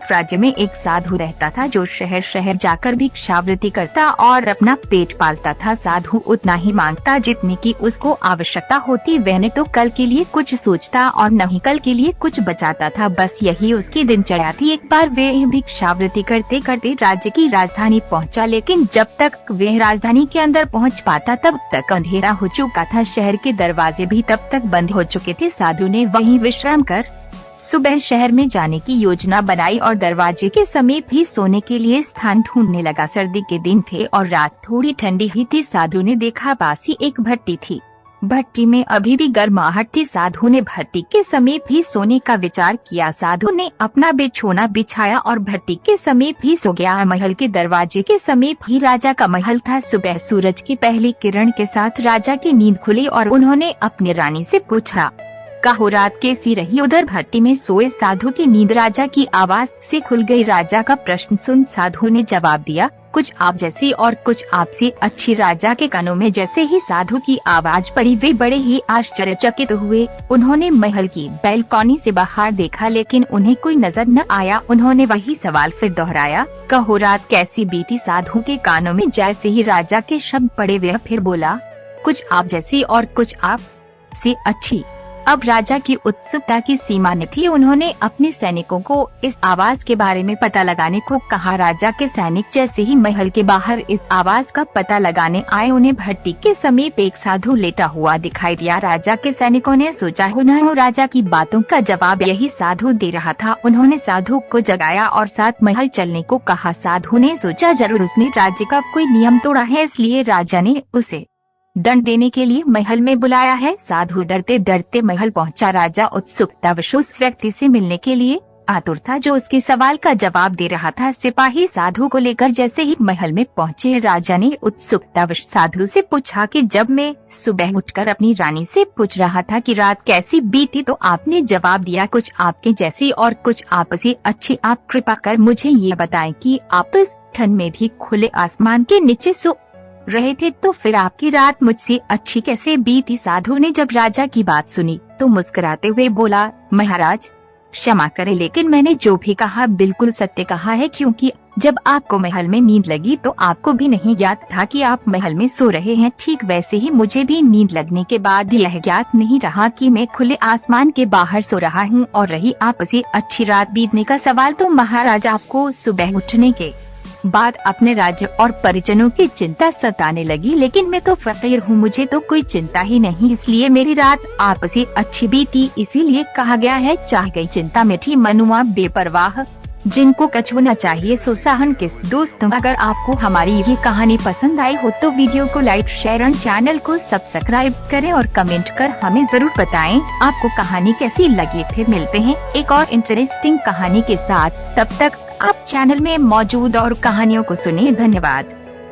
राज्य में एक साधु रहता था जो शहर शहर जाकर भिक्षावृत्ति करता और अपना पेट पालता था। साधु उतना ही मांगता जितने की उसको आवश्यकता होती। वह न तो कल के लिए कुछ सोचता और न ही कल के लिए कुछ बचाता था। बस यही उसकी दिनचर्या थी। एक बार वह भिक्षावृत्ति करते करते राज्य की राजधानी पहुंचा, लेकिन जब तक वह राजधानी के अंदर पहुंच पाता तब तक अंधेरा हो चुका था। शहर के दरवाजे भी तब तक बंद हो चुके थे। साधु ने वहीं विश्राम कर सुबह शहर में जाने की योजना बनाई और दरवाजे के समीप ही सोने के लिए स्थान ढूंढने लगा। सर्दी के दिन थे और रात थोड़ी ठंडी ही थी। साधु ने देखा पास ही एक भट्टी थी। भट्टी में अभी भी गर्माहट थी। साधु ने भट्टी के समीप ही सोने का विचार किया। साधु ने अपना बिछोना बिछाया और भट्टी के समीप ही सो गया। महल के दरवाजे के समीप ही राजा का महल था। सुबह सूरज की पहली किरण के साथ राजा की नींद खुली और उन्होंने अपनी रानी से पूछा, कहो रात कैसी रही? उधर भट्टी में सोए साधु की नींद राजा की आवाज से खुल गई। राजा का प्रश्न सुन साधु ने जवाब दिया, कुछ आप जैसी और कुछ आपसे अच्छी। राजा के कानों में जैसे ही साधु की आवाज पड़ी वे बड़े ही आश्चर्यचकित हुए। उन्होंने महल की बैल्कनी से बाहर देखा लेकिन उन्हें कोई नजर न आया। उन्होंने वही सवाल फिर दोहराया, कहो रात कैसी बीती? साधु के कानों में जैसे ही राजा के शब्द पड़े वह फिर बोला, कुछ आप जैसी और कुछ आप से अच्छी। अब राजा की उत्सुकता की सीमा न थी। उन्होंने अपने सैनिकों को इस आवाज के बारे में पता लगाने को कहा। राजा के सैनिक जैसे ही महल के बाहर इस आवाज का पता लगाने आए उन्हें भट्टी के समीप एक साधु लेटा हुआ दिखाई दिया। राजा के सैनिकों ने सोचा उन्हें राजा की बातों का जवाब यही साधु दे रहा था। उन्होंने साधु को जगाया और साथ महल चलने को कहा। साधु ने सोचा जरूर उसने राज्य का कोई नियम तोड़ा है, इसलिए राजा ने उसे दंड देने के लिए महल में बुलाया है। साधु डरते डरते महल पहुंचा। राजा उत्सुकतावश उस व्यक्ति से मिलने के लिए आतुर था जो उसके सवाल का जवाब दे रहा था। सिपाही साधु को लेकर जैसे ही महल में पहुंचे राजा ने उत्सुकतावश साधु से पूछा कि जब मैं सुबह उठकर अपनी रानी से पूछ रहा था कि रात कैसी बीती तो आपने जवाब दिया कुछ आपके जैसी और कुछ आपसे अच्छी। आप कृपा कर मुझे ये बताएं कि आप इस ठंड में भी खुले आसमान के नीचे सो रहे थे तो फिर आपकी रात मुझसे अच्छी कैसे बीती? साधु ने जब राजा की बात सुनी तो मुस्कुराते हुए बोला, महाराज क्षमा करें लेकिन मैंने जो भी कहा बिल्कुल सत्य कहा है, क्योंकि जब आपको महल में नींद लगी तो आपको भी नहीं ज्ञात था कि आप महल में सो रहे हैं। ठीक वैसे ही मुझे भी नींद लगने के बाद यह ज्ञात नहीं रहा कि मैं खुले आसमान के बाहर सो रहा हूँ। और रही आपसे अच्छी रात बीतने का सवाल तो महाराज आपको सुबह उठने के बाद अपने राज्य और परिजनों की चिंता सताने लगी, लेकिन मैं तो फकीर हूँ, मुझे तो कोई चिंता ही नहीं, इसलिए मेरी रात आपसे अच्छी बीती। इसीलिए कहा गया है चाह गई चिंता मिठी मनुआ बेपरवाह, जिनको कछू न चाहिए सो सहन किस। दोस्तों अगर आपको हमारी ये कहानी पसंद आई हो तो वीडियो को लाइक शेयर और चैनल को सब्सक्राइब करें और कमेंट कर हमें जरूर बताएं आपको कहानी कैसी लगी। फिर मिलते हैं एक और इंटरेस्टिंग कहानी के साथ, तब तक आप चैनल में मौजूद और कहानियों को सुनिए। धन्यवाद।